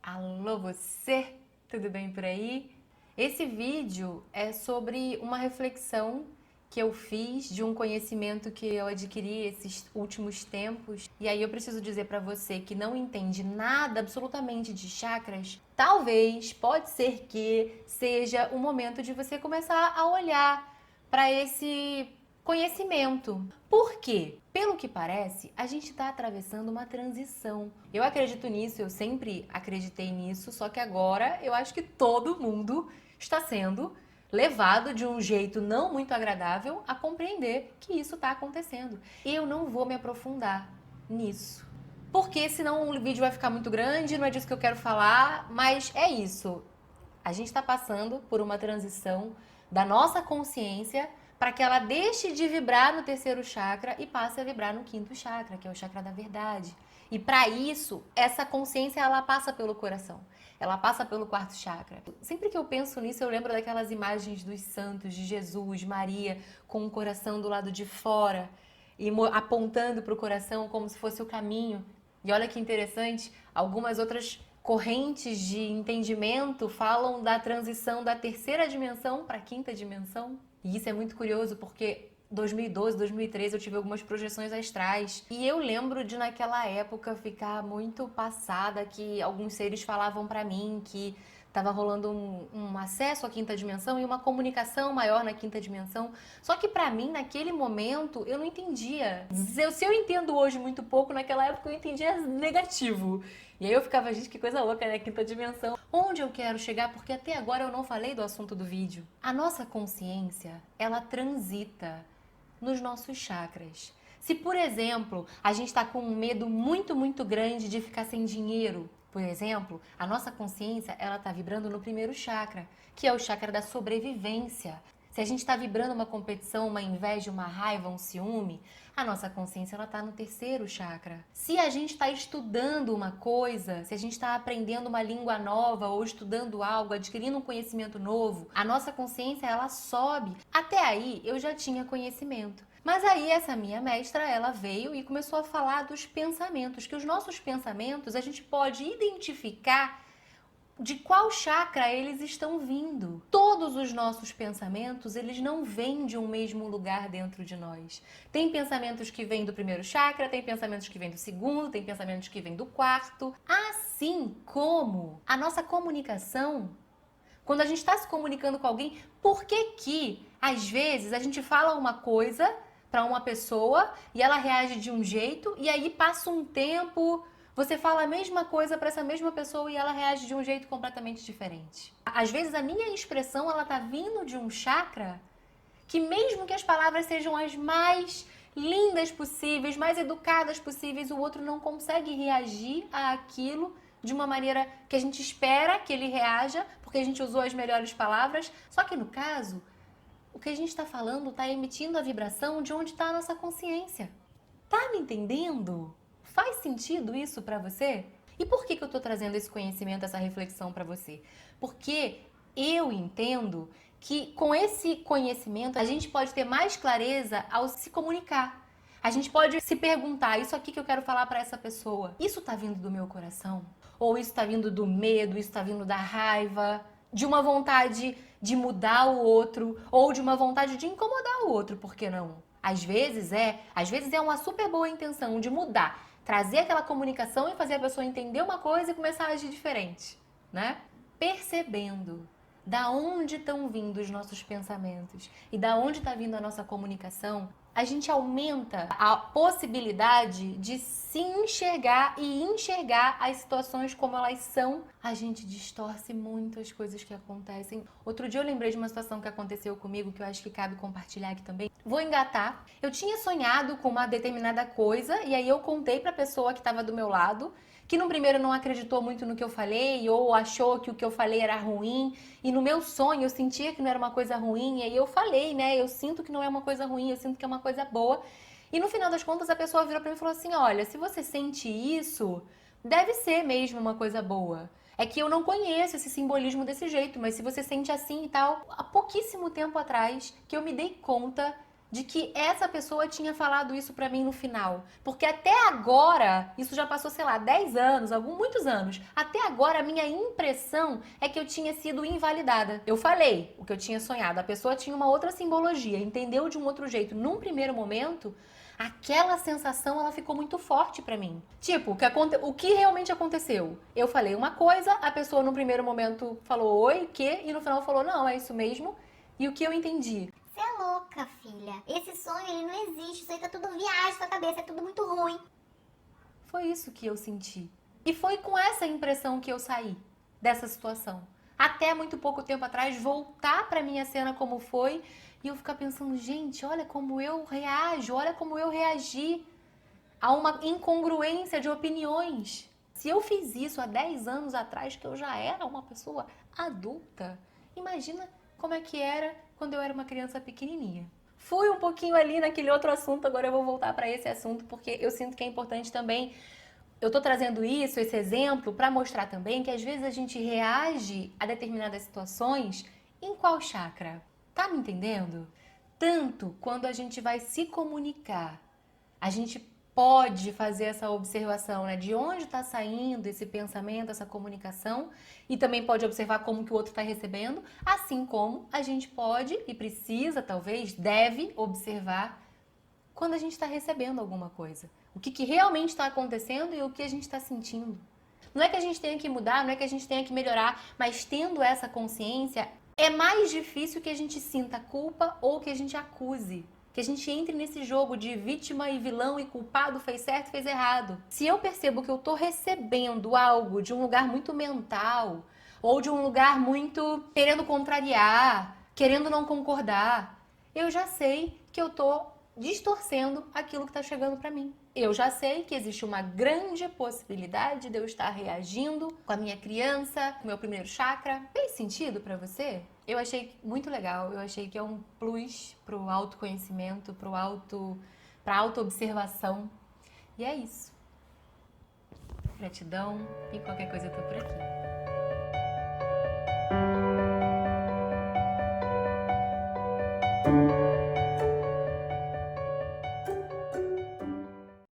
Alô você, tudo bem por aí? Esse vídeo é sobre uma reflexão que eu fiz de um conhecimento que eu adquiri esses últimos tempos. E aí eu preciso dizer para você que não entende nada absolutamente de chakras, talvez, pode ser que seja o momento de você começar a olhar para esse conhecimento. Por quê? Pelo que parece, a gente está atravessando uma transição. Eu acredito nisso, eu sempre acreditei nisso, só que agora eu acho que todo mundo está sendo levado de um jeito não muito agradável a compreender que isso está acontecendo. Eu não vou me aprofundar nisso, porque senão o vídeo vai ficar muito grande, não é disso que eu quero falar, mas é isso. A gente está passando por uma transição da nossa consciência para que ela deixe de vibrar no terceiro chakra e passe a vibrar no quinto chakra, que é o chakra da verdade. E para isso, essa consciência ela passa pelo coração. Ela passa pelo quarto chakra. Sempre que eu penso nisso, eu lembro daquelas imagens dos santos, de Jesus, Maria, com o coração do lado de fora e apontando para o coração como se fosse o caminho. E olha que interessante, algumas outras correntes de entendimento falam da transição da terceira dimensão para a quinta dimensão. E isso é muito curioso porque 2012, 2013 eu tive algumas projeções astrais. E eu lembro de naquela época ficar muito passada que alguns seres falavam para mim que estava rolando um acesso à quinta dimensão e uma comunicação maior na quinta dimensão. Só que para mim, naquele momento, eu não entendia. Se eu entendo hoje muito pouco, naquela época eu entendia negativo. E aí eu ficava, gente, que coisa louca, né? Quinta dimensão. Onde eu quero chegar? Porque até agora eu não falei do assunto do vídeo. A nossa consciência, ela transita nos nossos chakras. Se, por exemplo, a gente está com um medo muito grande de ficar sem dinheiro, por exemplo, a nossa consciência ela está vibrando no primeiro chakra, que é o chakra da sobrevivência. Se a gente está vibrando uma competição, uma inveja, uma raiva, um ciúme, a nossa consciência está no terceiro chakra. Se a gente está estudando uma coisa, se a gente está aprendendo uma língua nova ou estudando algo, adquirindo um conhecimento novo, a nossa consciência ela sobe. Até aí eu já tinha conhecimento. Mas aí essa minha mestra, ela veio e começou a falar dos pensamentos, que os nossos pensamentos a gente pode identificar de qual chakra eles estão vindo. Todos os nossos pensamentos, eles não vêm de um mesmo lugar dentro de nós. Tem pensamentos que vêm do primeiro chakra, tem pensamentos que vêm do segundo, tem pensamentos que vêm do quarto. Assim como a nossa comunicação, quando a gente está se comunicando com alguém, por que às vezes a gente fala uma coisa para uma pessoa e ela reage de um jeito e aí passa um tempo, você fala a mesma coisa para essa mesma pessoa e ela reage de um jeito completamente diferente. Às vezes a minha expressão ela tá vindo de um chakra que mesmo que as palavras sejam as mais lindas possíveis, mais educadas possíveis, o outro não consegue reagir àquilo de uma maneira que a gente espera que ele reaja, porque a gente usou as melhores palavras. Só que no caso, o que a gente está falando está emitindo a vibração de onde está a nossa consciência. Tá me entendendo? Faz sentido isso para você? E por que eu estou trazendo esse conhecimento, essa reflexão para você? Porque eu entendo que com esse conhecimento a gente pode ter mais clareza ao se comunicar. A gente pode se perguntar, isso aqui que eu quero falar para essa pessoa, isso tá vindo do meu coração? Ou isso tá vindo do medo, isso tá vindo da raiva, de uma vontade de mudar o outro, ou de uma vontade de incomodar o outro, por que não? Às vezes é uma super boa intenção de mudar, trazer aquela comunicação e fazer a pessoa entender uma coisa e começar a agir diferente, né? Percebendo da onde estão vindo os nossos pensamentos e da onde está vindo a nossa comunicação, a gente aumenta a possibilidade de se enxergar e enxergar as situações como elas são. A gente distorce muito as coisas que acontecem. Outro dia eu lembrei de uma situação que aconteceu comigo que eu acho que cabe compartilhar aqui também. Vou engatar. Eu tinha sonhado com uma determinada coisa e aí eu contei para a pessoa que estava do meu lado, que no primeiro não acreditou muito no que eu falei ou achou que o que eu falei era ruim. E no meu sonho eu sentia que não era uma coisa ruim. E aí eu falei, né? Eu sinto que não é uma coisa ruim, eu sinto que é uma coisa boa. E no final das contas a pessoa virou pra mim e falou assim, olha, se você sente isso, deve ser mesmo uma coisa boa. É que eu não conheço esse simbolismo desse jeito, mas se você sente assim e tal, há pouquíssimo tempo atrás que eu me dei conta de que essa pessoa tinha falado isso pra mim no final. Porque até agora, isso já passou, sei lá, 10 anos, muitos anos. Até agora, a minha impressão é que eu tinha sido invalidada. Eu falei o que eu tinha sonhado, a pessoa tinha uma outra simbologia, entendeu de um outro jeito. Num primeiro momento, aquela sensação ela ficou muito forte pra mim. Tipo, o que realmente aconteceu? Eu falei uma coisa, a pessoa no primeiro momento falou oi, o quê? E no final falou não, é isso mesmo. E o que eu entendi? Você é louca, filha. Esse sonho, ele não existe. Isso aí tá tudo viagem na sua cabeça, é tudo muito ruim. Foi isso que eu senti. E foi com essa impressão que eu saí dessa situação. Até muito pouco tempo atrás, voltar pra minha cena como foi e eu ficar pensando, gente, olha como eu reajo, olha como eu reagi a uma incongruência de opiniões. Se eu fiz isso há 10 anos atrás, que eu já era uma pessoa adulta, imagina como é que era quando eu era uma criança pequenininha. Fui um pouquinho ali naquele outro assunto, agora eu vou voltar para esse assunto, porque eu sinto que é importante também. Eu tô trazendo isso, esse exemplo, para mostrar também que às vezes a gente reage a determinadas situações em qual chakra? Tá me entendendo? Tanto quando a gente vai se comunicar, a gente pode fazer essa observação, né? De onde está saindo esse pensamento, essa comunicação, e também pode observar como que o outro está recebendo, assim como a gente pode e precisa, talvez, deve observar quando a gente está recebendo alguma coisa. O que realmente está acontecendo e o que a gente está sentindo. Não é que a gente tenha que mudar, não é que a gente tenha que melhorar, mas tendo essa consciência, é mais difícil que a gente sinta culpa ou que a gente acuse. Que a gente entre nesse jogo de vítima e vilão e culpado, fez certo, fez errado. Se eu percebo que eu tô recebendo algo de um lugar muito mental, ou de um lugar muito querendo contrariar, querendo não concordar, eu já sei que eu tô distorcendo aquilo que está chegando para mim. Eu já sei que existe uma grande possibilidade de eu estar reagindo com a minha criança, com o meu primeiro chakra. Fez sentido para você? Eu achei muito legal, eu achei que é um plus pro autoconhecimento, pra autoobservação. E é isso. Gratidão e qualquer coisa eu tô por aqui.